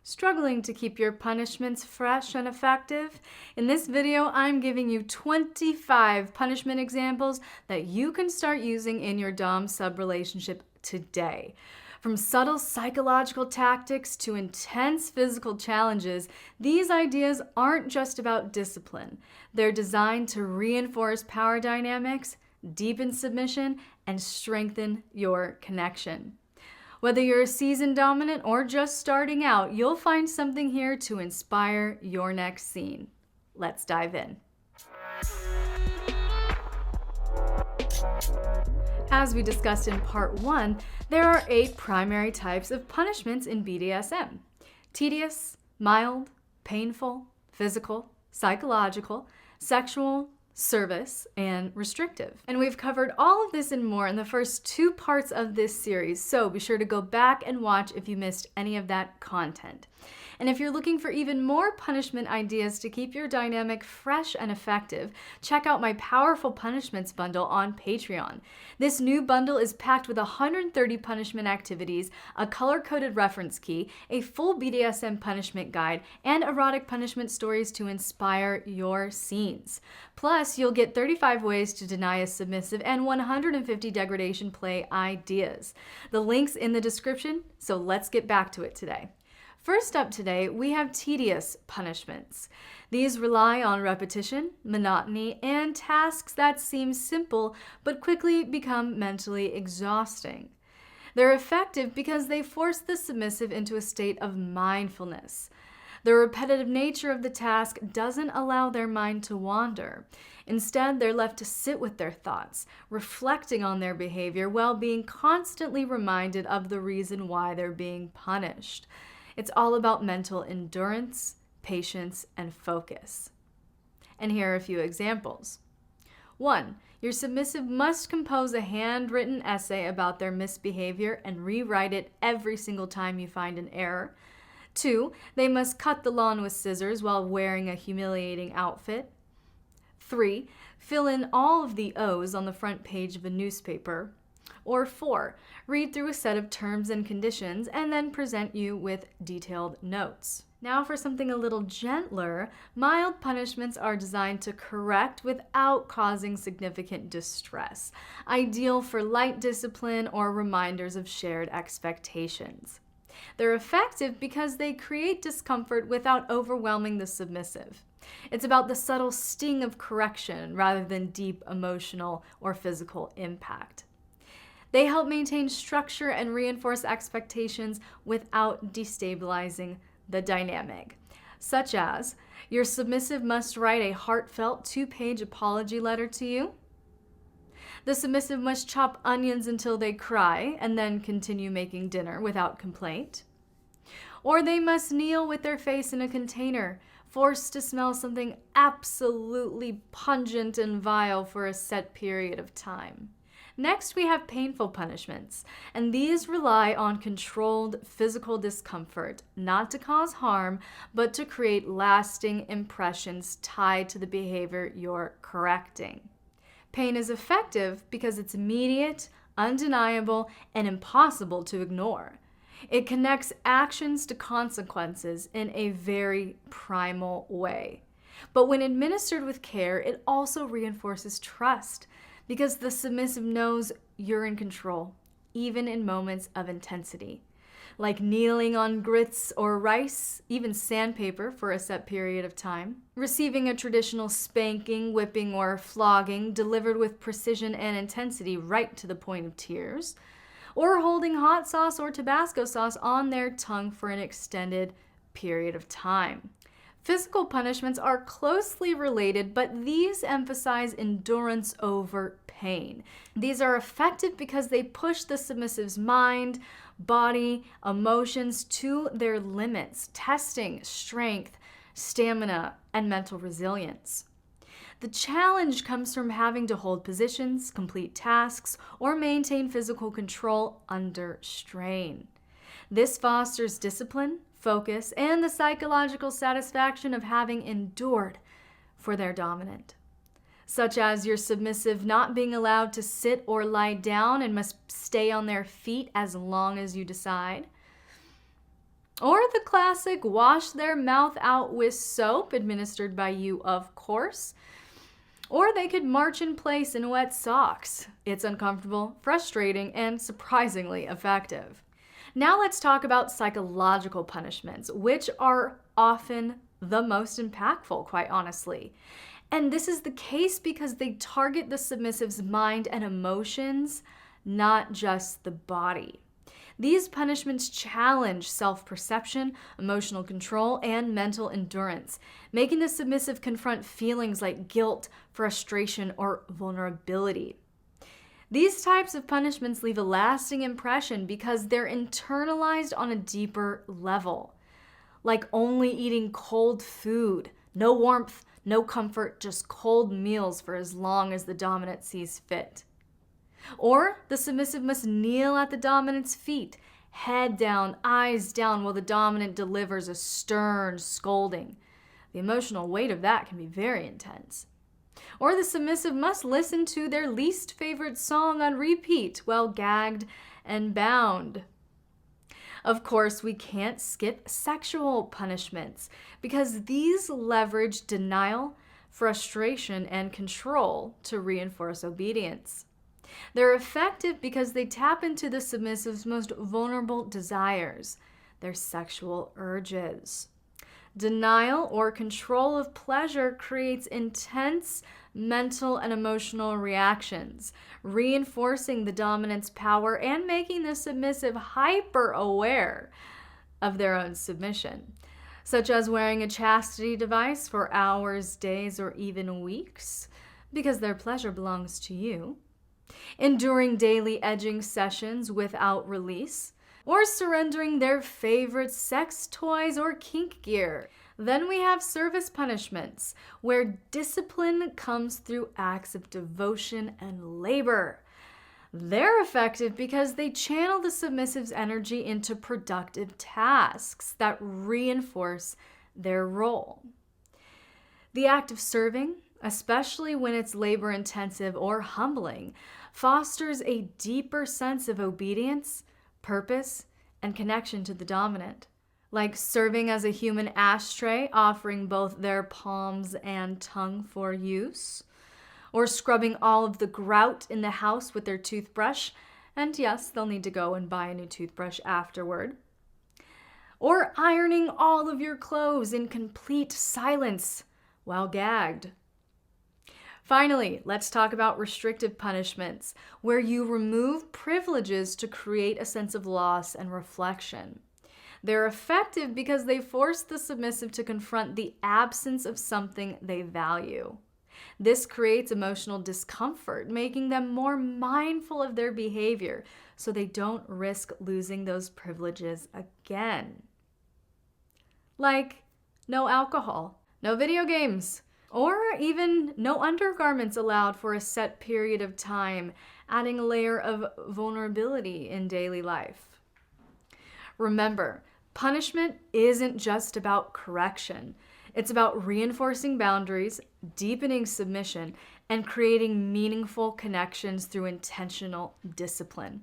Struggling to keep your punishments fresh and effective? In this video, I'm giving you 25 punishment examples that you can start using in your Dom-Sub relationship today. From subtle psychological tactics to intense physical challenges, these ideas aren't just about discipline. They're designed to reinforce power dynamics, deepen submission, and strengthen your connection. Whether you're a seasoned dominant or just starting out, you'll find something here to inspire your next scene. Let's dive in. As we discussed in part 1, there are 8 primary types of punishments in BDSM: tedious, mild, painful, physical, psychological, sexual, service, and restrictive. And we've covered all of this and more in the first 2 parts of this series, so be sure to go back and watch if you missed any of that content. And if you're looking for even more punishment ideas to keep your dynamic fresh and effective, check out my Powerful Punishments bundle on Patreon. This new bundle is packed with 130 punishment activities, a color-coded reference key, a full BDSM punishment guide, and erotic punishment stories to inspire your scenes. Plus, you'll get 35 ways to deny a submissive and 150 degradation play ideas. The link's in the description, so let's get back to it today. First up today, we have tedious punishments. These rely on repetition, monotony, and tasks that seem simple but quickly become mentally exhausting. They're effective because they force the submissive into a state of mindfulness. The repetitive nature of the task doesn't allow their mind to wander. Instead, they're left to sit with their thoughts, reflecting on their behavior while being constantly reminded of the reason why they're being punished. It's all about mental endurance, patience, and focus. And here are a few examples. 1. Your submissive must compose a handwritten essay about their misbehavior and rewrite it every single time you find an error. 2. They must cut the lawn with scissors while wearing a humiliating outfit. 3. Fill in all of the O's on the front page of a newspaper. Or 4, read through a set of terms and conditions and then present you with detailed notes. Now for something a little gentler, mild punishments are designed to correct without causing significant distress, ideal for light discipline or reminders of shared expectations. They're effective because they create discomfort without overwhelming the submissive. It's about the subtle sting of correction rather than deep emotional or physical impact. They help maintain structure and reinforce expectations without destabilizing the dynamic, such as your submissive must write a heartfelt 2-page apology letter to you. The submissive must chop onions until they cry and then continue making dinner without complaint. Or they must kneel with their face in a container, forced to smell something absolutely pungent and vile for a set period of time. Next, we have painful punishments, and these rely on controlled physical discomfort, not to cause harm, but to create lasting impressions tied to the behavior you're correcting. Pain is effective because it's immediate, undeniable, and impossible to ignore. It connects actions to consequences in a very primal way. But when administered with care, it also reinforces trust, because the submissive knows you're in control, even in moments of intensity. Like kneeling on grits or rice, even sandpaper for a set period of time. Receiving a traditional spanking, whipping, or flogging delivered with precision and intensity right to the point of tears. Or holding hot sauce or Tabasco sauce on their tongue for an extended period of time. Physical punishments are closely related, but these emphasize endurance over pain. These are effective because they push the submissive's mind, body, emotions to their limits, testing strength, stamina, and mental resilience. The challenge comes from having to hold positions, complete tasks, or maintain physical control under strain. This fosters discipline, focus, and the psychological satisfaction of having endured for their dominant, such as your submissive not being allowed to sit or lie down and must stay on their feet as long as you decide, Or the classic wash their mouth out with soap, administered by you, of course. Or they could march in place in wet socks. It's uncomfortable, frustrating, and surprisingly effective. Now let's talk about psychological punishments, which are often the most impactful, quite honestly. And this is the case because they target the submissive's mind and emotions, not just the body. These punishments challenge self-perception, emotional control, and mental endurance, making the submissive confront feelings like guilt, frustration, or vulnerability. These types of punishments leave a lasting impression because they're internalized on a deeper level, like only eating cold food, no warmth, no comfort, just cold meals for as long as the dominant sees fit. Or the submissive must kneel at the dominant's feet, head down, eyes down, while the dominant delivers a stern scolding. The emotional weight of that can be very intense. Or the submissive must listen to their least favorite song on repeat while gagged and bound. Of course, we can't skip sexual punishments because these leverage denial, frustration, and control to reinforce obedience. They're effective because they tap into the submissive's most vulnerable desires, their sexual urges. Denial or control of pleasure creates intense mental and emotional reactions, reinforcing the dominant's power and making the submissive hyper-aware of their own submission, such as wearing a chastity device for hours, days, or even weeks, because their pleasure belongs to you, enduring daily edging sessions without release, or surrendering their favorite sex toys or kink gear. Then we have service punishments, where discipline comes through acts of devotion and labor. They're effective because they channel the submissive's energy into productive tasks that reinforce their role. The act of serving, especially when it's labor-intensive or humbling, fosters a deeper sense of obedience, purpose, and connection to the dominant. Like serving as a human ashtray, offering both their palms and tongue for use, or scrubbing all of the grout in the house with their toothbrush, and yes, they'll need to go and buy a new toothbrush afterward, or ironing all of your clothes in complete silence while gagged. Finally, let's talk about restrictive punishments, where you remove privileges to create a sense of loss and reflection. They're effective because they force the submissive to confront the absence of something they value. This creates emotional discomfort, making them more mindful of their behavior so they don't risk losing those privileges again. Like no alcohol, no video games, or even no undergarments allowed for a set period of time, adding a layer of vulnerability in daily life. Remember, punishment isn't just about correction. It's about reinforcing boundaries, deepening submission, and creating meaningful connections through intentional discipline.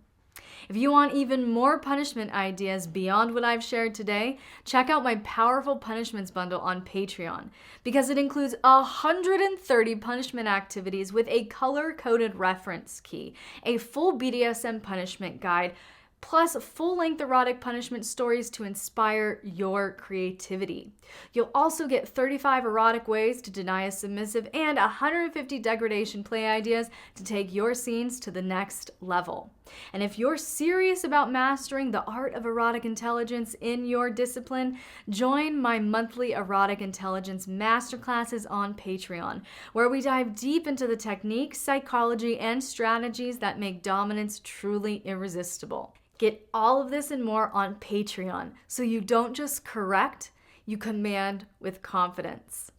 If you want even more punishment ideas beyond what I've shared today, check out my Powerful Punishments bundle on Patreon, because it includes 130 punishment activities with a color-coded reference key, a full BDSM punishment guide, plus full-length erotic punishment stories to inspire your creativity. You'll also get 35 erotic ways to deny a submissive and 150 degradation play ideas to take your scenes to the next level. And if you're serious about mastering the art of erotic intelligence in your discipline, join my monthly Erotic Intelligence Masterclasses on Patreon, where we dive deep into the techniques, psychology, and strategies that make dominance truly irresistible. Get all of this and more on Patreon, so you don't just correct, you command with confidence.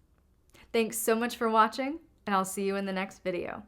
Thanks so much for watching, and I'll see you in the next video.